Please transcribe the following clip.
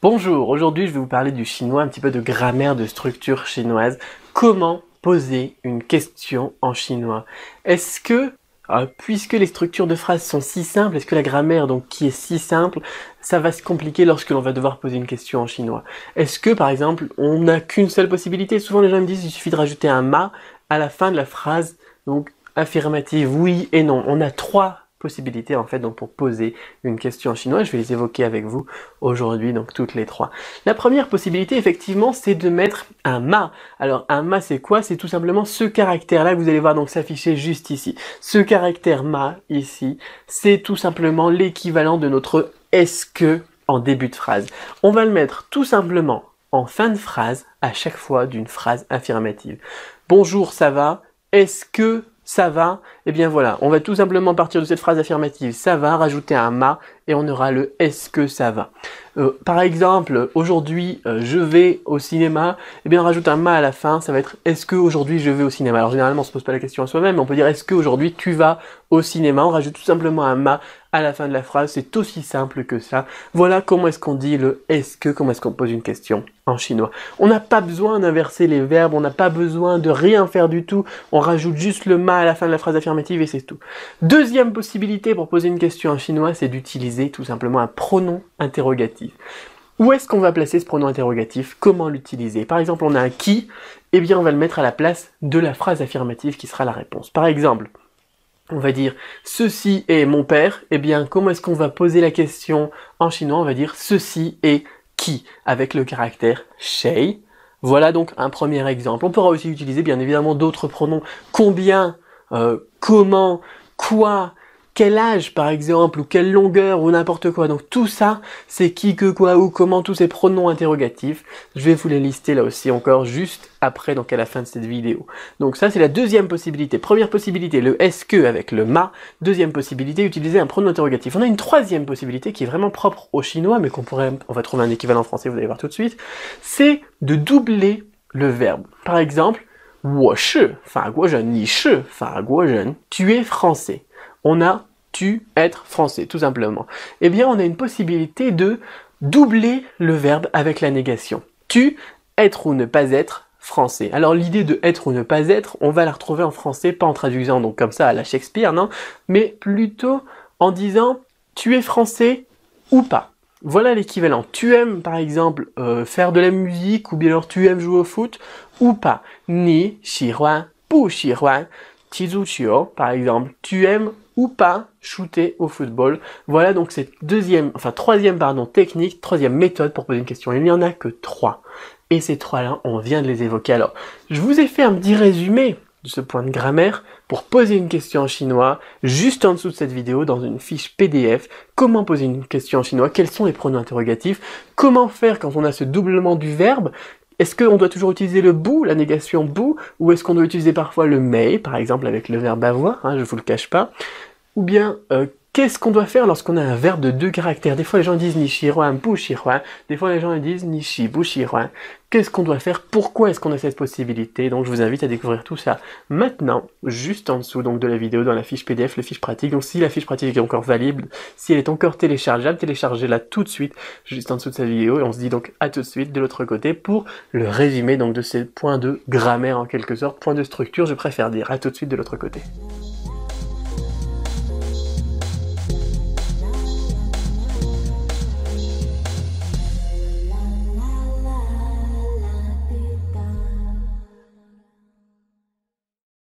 Bonjour, aujourd'hui je vais vous parler du chinois, un petit peu de grammaire, de structure chinoise. Comment poser une question en chinois? Est-ce que, puisque les structures de phrases sont si simples, est-ce que la grammaire, donc qui est si simple, ça va se compliquer lorsque l'on va devoir poser une question en chinois? Est-ce que, par exemple, on n'a qu'une seule possibilité? Souvent les gens me disent il suffit de rajouter un ma à la fin de la phrase, donc affirmative, oui et non. On a trois possibilités en fait donc pour poser une question en chinois. Je vais les évoquer avec vous aujourd'hui, donc toutes les trois. La première possibilité effectivement c'est de mettre un ma. Alors un ma c'est quoi? C'est tout simplement ce caractère là que vous allez voir donc s'afficher juste ici. Ce caractère ma ici, c'est tout simplement l'équivalent de notre est-ce que en début de phrase. On va le mettre tout simplement en fin de phrase à chaque fois d'une phrase affirmative. Bonjour, ça va? Est-ce que ça va? Eh bien voilà, on va tout simplement partir de cette phrase affirmative, ça va, rajouter un ma et on aura le est-ce que ça va. Par exemple, aujourd'hui je vais au cinéma, eh bien on rajoute un ma à la fin, ça va être est-ce que aujourd'hui je vais au cinéma. Alors généralement on se pose pas la question à soi-même, mais on peut dire est-ce que aujourd'hui tu vas au cinéma, on rajoute tout simplement un ma à la fin de la phrase, c'est aussi simple que ça. Voilà comment est-ce qu'on dit le est-ce que, comment est-ce qu'on pose une question en chinois. On n'a pas besoin d'inverser les verbes, on n'a pas besoin de rien faire du tout, on rajoute juste le ma à la fin de la phrase affirmative et c'est tout. Deuxième possibilité pour poser une question en chinois, c'est d'utiliser tout simplement un pronom interrogatif. Où est-ce qu'on va placer ce pronom interrogatif? Comment l'utiliser? Par exemple, on a un qui, eh bien on va le mettre à la place de la phrase affirmative qui sera la réponse. Par exemple, on va dire « ceci est mon père », eh bien comment est-ce qu'on va poser la question en chinois? On va dire « ceci est qui » avec le caractère « shay ». Voilà donc un premier exemple. On pourra aussi utiliser bien évidemment d'autres pronoms. Combien, comment, quoi, quel âge par exemple, ou quelle longueur, ou n'importe quoi. Donc tout ça, c'est qui, que, quoi, où, comment, tous ces pronoms interrogatifs. Je vais vous les lister là aussi encore juste après, donc à la fin de cette vidéo. Donc ça c'est la deuxième possibilité. Première possibilité, le est-ce que avec le ma. Deuxième possibilité, utiliser un pronom interrogatif. On a une troisième possibilité qui est vraiment propre au chinois, mais on va trouver un équivalent français, vous allez voir tout de suite. C'est de doubler le verbe. Par exemple, 我是法国人，你是法国人， tu es français. On a tu, être français, tout simplement. Eh bien, on a une possibilité de doubler le verbe avec la négation. Tu, être ou ne pas être, français. Alors l'idée de être ou ne pas être, on va la retrouver en français, pas en traduisant donc comme ça à la Shakespeare, non, mais plutôt en disant tu es français ou pas. Voilà l'équivalent. Tu aimes par exemple faire de la musique ou bien alors tu aimes jouer au foot ou pas. Ni, 喜欢, 不喜欢, 踢足球, par exemple. Tu aimes ou pas shooter au football. Voilà donc cette troisième technique, troisième méthode pour poser une question. Il n'y en a que trois. Et ces trois-là, on vient de les évoquer. Alors, je vous ai fait un petit résumé de ce point de grammaire pour poser une question en chinois, juste en dessous de cette vidéo, dans une fiche PDF. Comment poser une question en chinois? Quels sont les pronoms interrogatifs? Comment faire quand on a ce doublement du verbe? Est-ce qu'on doit toujours utiliser le bu, la négation bu, ou est-ce qu'on doit utiliser parfois le may, par exemple avec le verbe avoir, hein, je vous le cache pas? Ou bien, qu'est-ce qu'on doit faire lorsqu'on a un verbe de deux caractères? Des fois les gens disent ni shihuan, bu shihuan, des fois les gens disent ni shi, bu shihuan. Qu'est-ce qu'on doit faire? Pourquoi est-ce qu'on a cette possibilité? Donc je vous invite à découvrir tout ça maintenant, juste en dessous donc de la vidéo, dans la fiche PDF, la fiche pratique. Donc si la fiche pratique est encore valide, si elle est encore téléchargeable, téléchargez-la tout de suite, juste en dessous de cette vidéo, et on se dit donc à tout de suite de l'autre côté pour le résumé donc de ces points de grammaire en quelque sorte, points de structure, je préfère dire. À tout de suite de l'autre côté.